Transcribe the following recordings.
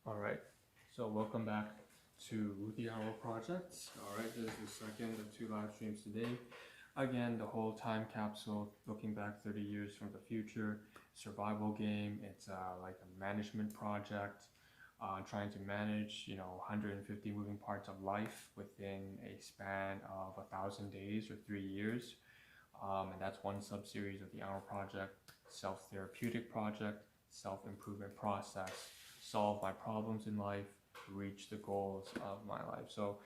Alright, so welcome back to the Hour Project. Alright, this is the second of two live streams today. Again, the whole time capsule, looking back 30 years from the future, survival game. It's like a management project, trying to manage, 150 moving parts of life within a span of 1,000 days or 3 years. And that's one sub-series of the Hour Project, self-therapeutic project, self-improvement process, solve my problems in life, reach the goals of my life. So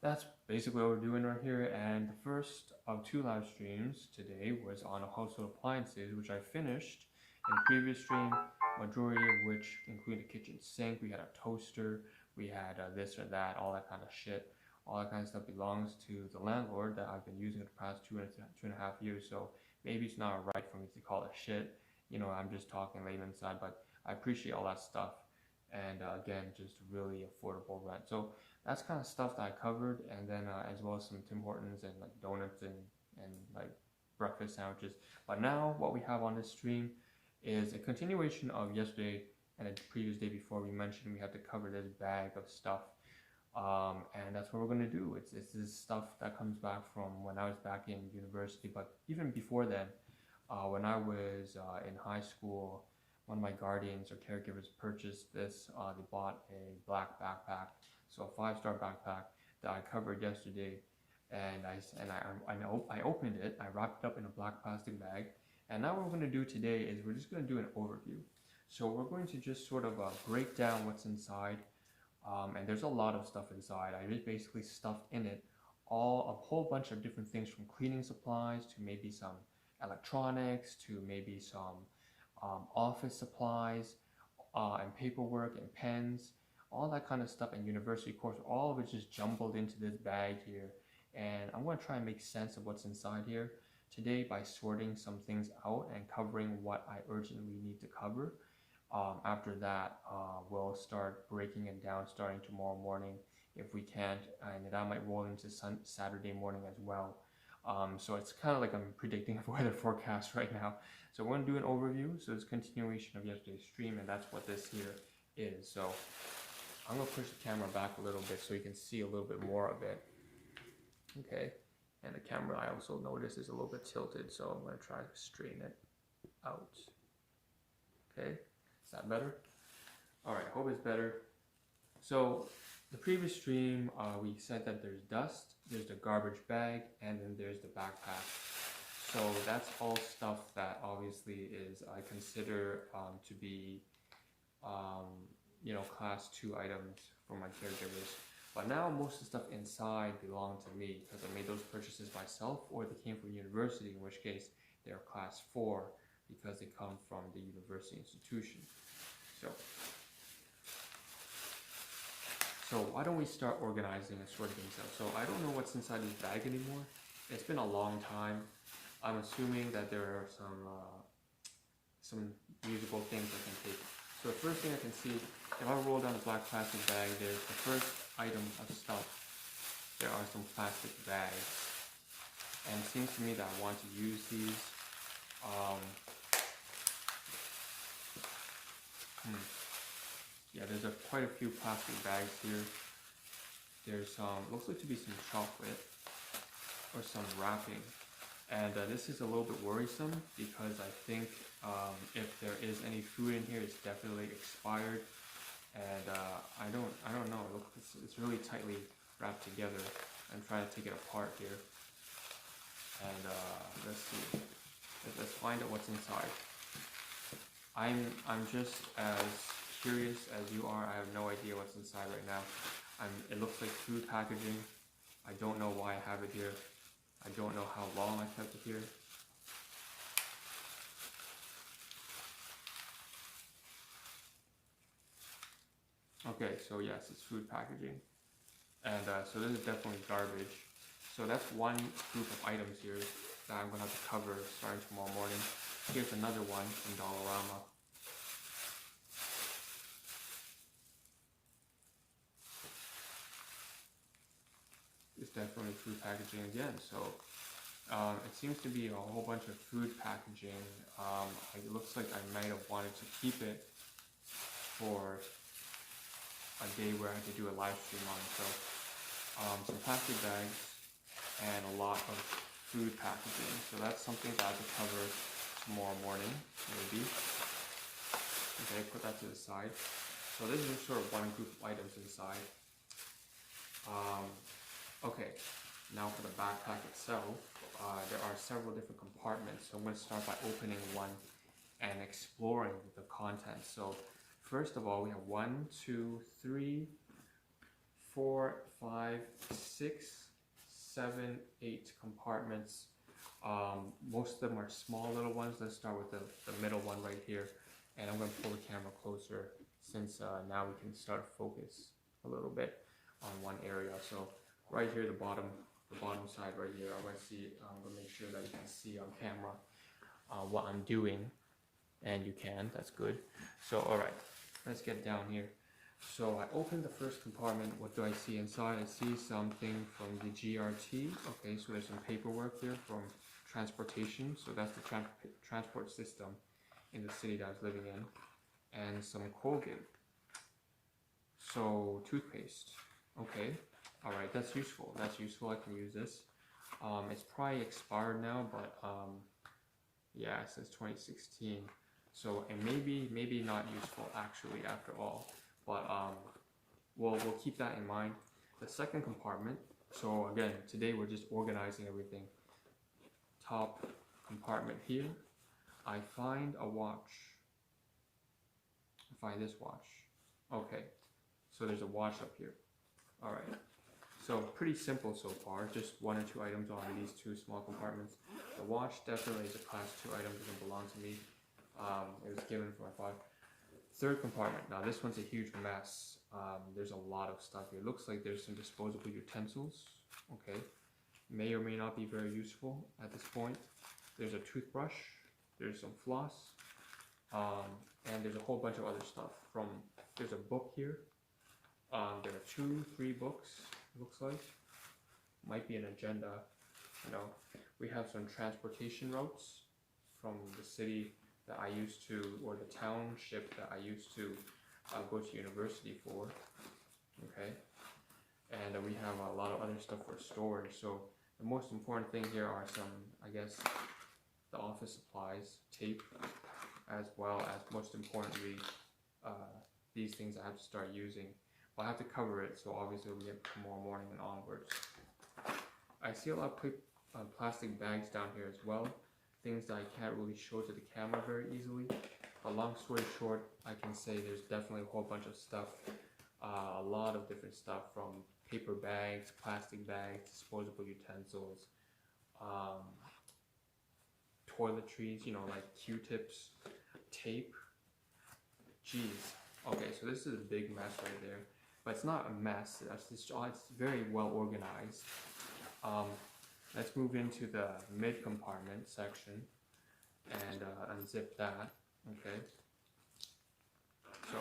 that's basically what we're doing right here. And the first of two live streams today was on household appliances, which I finished in the previous stream, majority of which included a kitchen sink. We had a toaster, we had this or that, all that kind of shit. All that kind of stuff belongs to the landlord that I've been using for the past two and a half years. So maybe it's not right for me to call it shit. I'm just talking layman's side, but I appreciate all that stuff. And again, just really affordable rent. So that's kind of stuff that I covered, and then as well as some Tim Hortons and like donuts and like breakfast sandwiches. But now what we have on this stream is a continuation of yesterday and the previous day before. We mentioned we had to cover this bag of stuff. And that's what we're going to do. It's this stuff that comes back from when I was back in university, but even before then, when I was in high school, one of my guardians or caregivers purchased this. They bought a black backpack, so a 5-star backpack that I covered yesterday, and I opened it. I wrapped it up in a black plastic bag, and now what we're going to do today is we're just going to do an overview. So we're going to just sort of break down what's inside. And there's a lot of stuff inside. I just basically stuffed in it a whole bunch of different things, from cleaning supplies to maybe some electronics to maybe some office supplies and paperwork and pens, all that kind of stuff, and university course. All of it just jumbled into this bag here, and I'm going to try and make sense of what's inside here today by sorting some things out and covering what I urgently need to cover. After that, we'll start breaking it down starting tomorrow morning if we can't, and that might roll into Saturday morning as well. So it's kind of like I'm predicting a weather forecast right now. So we're going to do an overview. So it's a continuation of yesterday's stream, and that's what this here is. So I'm going to push the camera back a little bit so you can see a little bit more of it. Okay, and the camera, I also noticed, is a little bit tilted, so I'm going to try to straighten it out. Okay, is that better? Alright, hope it's better. So the previous stream, we said that there's dust, there's the garbage bag, and then there's the backpack. So that's all stuff that obviously is, I consider to be, class 2 items for my caregivers. But now most of the stuff inside belong to me because I made those purchases myself, or they came from university, in which case they're class 4 because they come from the university institution. So why don't we start organizing and sorting things out? So I don't know what's inside this bag anymore. It's been a long time. I'm assuming that there are some usable things I can take. So the first thing I can see, if I roll down the black plastic bag, there's the first item of stuff. There are some plastic bags. And it seems to me that I want to use these. Yeah, there's quite a few plastic bags here. There's looks like to be some chocolate or some wrapping, and this is a little bit worrisome because I think if there is any food in here, it's definitely expired, and I don't know. Look, it's really tightly wrapped together. I'm trying to take it apart here, and let's see. Let's find out what's inside. I'm just as curious as you are. I have no idea what's inside right now. It looks like food packaging. I don't know why I have it here. I don't know how long I kept it here. Okay, so yes, it's food packaging. And so this is definitely garbage. So that's one group of items here that I'm going to have to cover starting tomorrow morning. Here's another one from Dollarama. It's definitely food packaging again. So it seems to be a whole bunch of food packaging. It looks like I might have wanted to keep it for a day where I could do a live stream on. So some plastic bags and a lot of food packaging. So that's something that I could cover tomorrow morning, maybe. Okay, put that to the side. So this is sort of one group of items inside. Okay, now for the backpack itself, there are several different compartments. So I'm going to start by opening one and exploring the contents. So first of all, we have 1, 2, 3, 4, 5, 6, 7, 8 compartments. Most of them are small little ones. Let's start with the middle one right here. And I'm going to pull the camera closer since now we can start focus a little bit on one area. So right here, the bottom side right here, I'm going to make sure that you can see on camera what I'm doing. And you can, that's good. So all right, let's get down here. So I opened the first compartment. What do I see inside? I see something from the GRT. Okay, so there's some paperwork there from transportation. So that's the transport system in the city that I was living in. And some Colgate. So toothpaste. Okay, all right, that's useful. That's useful. I can use this. It's probably expired now, but yeah, it says 2016. So it maybe not useful actually after all. But we'll keep that in mind. The second compartment. So again, today we're just organizing everything. Top compartment here. I find a watch. I find this watch. Okay, so there's a watch up here. All right. So pretty simple so far. Just 1 or 2 items on these 2 small compartments. The watch definitely is a class 2 item. Doesn't belong to me. It was given for my father. Third compartment. Now this one's a huge mess. There's a lot of stuff here. It looks like there's some disposable utensils. Okay, may or may not be very useful at this point. There's a toothbrush. There's some floss, and there's a whole bunch of other stuff. There's a book here. There are 2, 3 books. It looks like might be an agenda. You know, we have some transportation routes from the city that I used to, or the township that I used to go to university for. Okay, and we have a lot of other stuff for storage. So the most important thing here are some, I guess, the office supplies, tape, as well as most importantly, these things I have to start using. Well, I have to cover it, so obviously we get tomorrow morning and onwards. I see a lot of plastic bags down here as well. Things that I can't really show to the camera very easily. But long story short, I can say there's definitely a whole bunch of stuff. A lot of different stuff, from paper bags, plastic bags, disposable utensils, toiletries, you know, like Q-tips, tape. Jeez. Okay, so this is a big mess right there. But it's not a mess, it's very well organized. Let's move into the mid compartment section and unzip that. Okay. So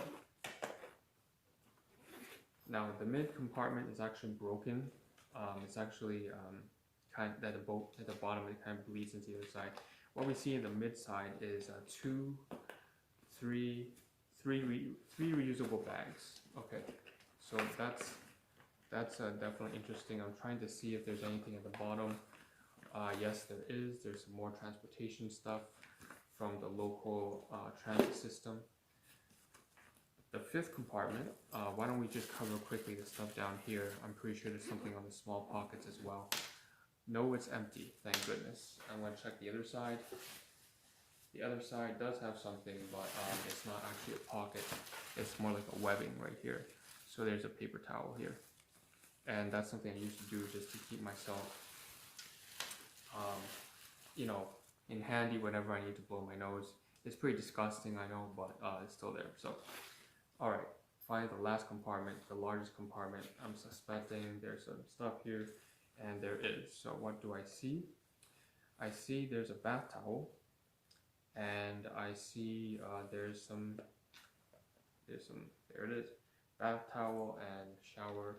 now the mid compartment is actually broken. It's actually kind of at the bottom it kind of bleeds into the other side. What we see in the mid side is 3 reusable bags. Okay, so that's definitely interesting. I'm trying to see if there's anything at the bottom. Yes, there is. There's some more transportation stuff from the local transit system. The fifth compartment, why don't we just cover quickly the stuff down here. I'm pretty sure there's something on the small pockets as well. No, it's empty, thank goodness. I'm going to check the other side. The other side does have something, but it's not actually a pocket. It's more like a webbing right here. So there's a paper towel here. And that's something I used to do just to keep myself, you know, in handy whenever I need to blow my nose. It's pretty disgusting, I know, but it's still there. So, alright, finally the last compartment, the largest compartment. I'm suspecting there's some stuff here, and there is. So what do I see? I see there's a bath towel, and I see there it is, bath towel and shower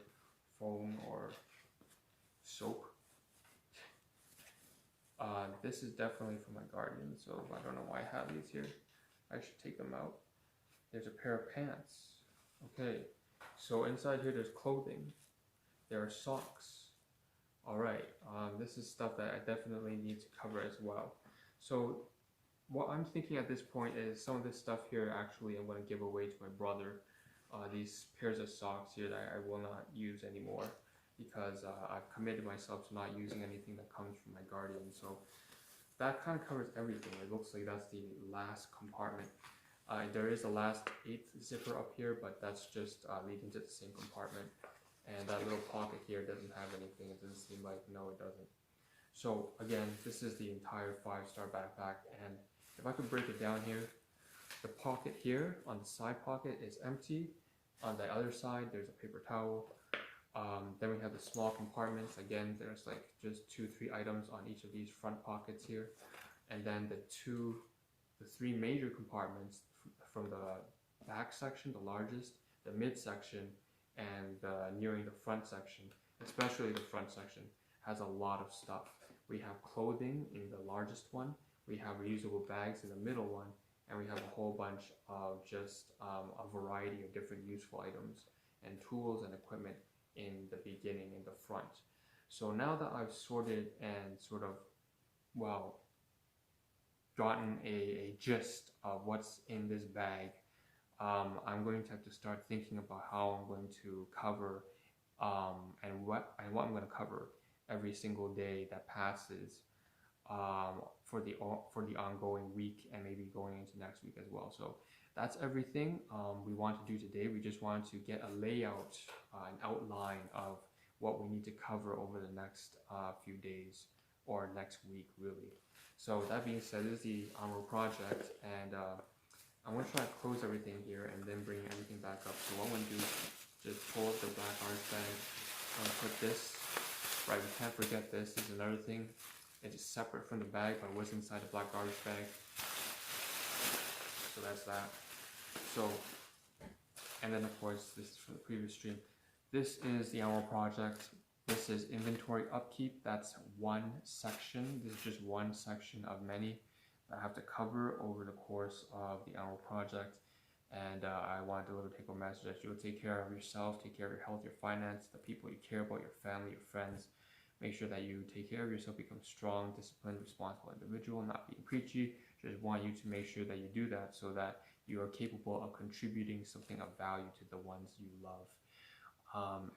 foam or soap. This is definitely for my guardian, so I don't know why I have these here. I should take them out. There's a pair of pants. Okay, So inside here there's clothing, there are socks. Alright, this is stuff that I definitely need to cover as well. So what I'm thinking at this point is some of this stuff here actually I'm going to give away to my brother. These pairs of socks here that I will not use anymore because I've committed myself to not using anything that comes from my guardian. So that kind of covers everything. It looks like that's the last compartment. There is a last 8th zipper up here, but that's just leading to the same compartment. And that little pocket here doesn't have anything. It doesn't seem like, no it doesn't. So again, this is the entire 5-star backpack, and if I could break it down here, the pocket here on the side pocket is empty. On the other side there's a paper towel. Then we have the small compartments. Again, there's like just 2-3 items on each of these front pockets here. And then the 3 major compartments from the back section, the largest, the mid section, and nearing the front section, especially the front section, has a lot of stuff. We have clothing in the largest one, we have reusable bags in the middle one, and we have a whole bunch of just a variety of different useful items and tools and equipment in the beginning, in the front. So now that I've sorted and sort of, well, gotten a gist of what's in this bag, I'm going to have to start thinking about how I'm going to cover and what I'm going to cover every single day that passes for the ongoing week and maybe going into next week as well. So that's everything we want to do today. We just wanted to get a layout, an outline of what we need to cover over the next few days or next week really. So that being said, this is the Armor project, and I'm going to try to close everything here and then bring everything back up. So what I'm going to do is just pull up the black orange bag. I'm going to put this, right, we can't forget this. This is another thing. It's separate from the bag, but what's inside the black garbage bag. So that's that. So, and then of course, this is from the previous stream. This is the Armor project. This is inventory upkeep. That's one section. This is just one section of many that I have to cover over the course of the Armor project. And I want to deliver a take-home message that you will take care of yourself, take care of your health, your finance, the people you care about, your family, your friends. Make sure that you take care of yourself, become strong, disciplined, responsible individual, not being preachy. Just want you to make sure that you do that so that you are capable of contributing something of value to the ones you love.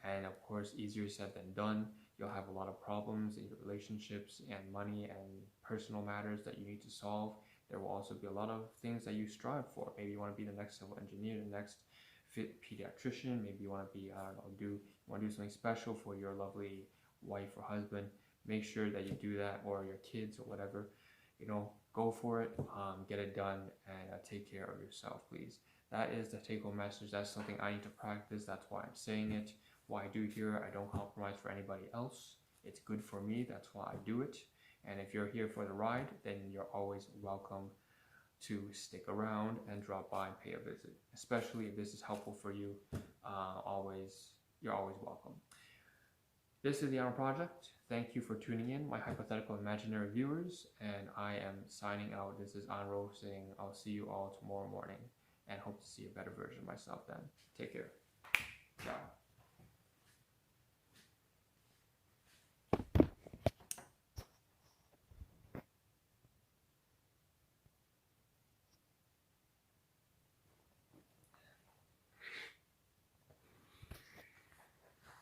And of course, easier said than done. You'll have a lot of problems in your relationships and money and personal matters that you need to solve. There will also be a lot of things that you strive for. Maybe you want to be the next civil engineer, the next fit pediatrician. Maybe you want to be, I don't know, you want to do something special for your lovely wife or husband. Make sure that you do that, or your kids or whatever. You know, go for it, get it done, and take care of yourself, please. That is the take-home message. That's something I need to practice. That's why I'm saying it. What I do here, I don't compromise for anybody else. It's good for me. That's why I do it. And if you're here for the ride, then you're always welcome to stick around and drop by and pay a visit. Especially if this is helpful for you, you're always welcome. This is the Armor Project. Thank you for tuning in, my hypothetical imaginary viewers, and I am signing out. This is Anro saying I'll see you all tomorrow morning, and hope to see a better version of myself then. Take care. Ciao.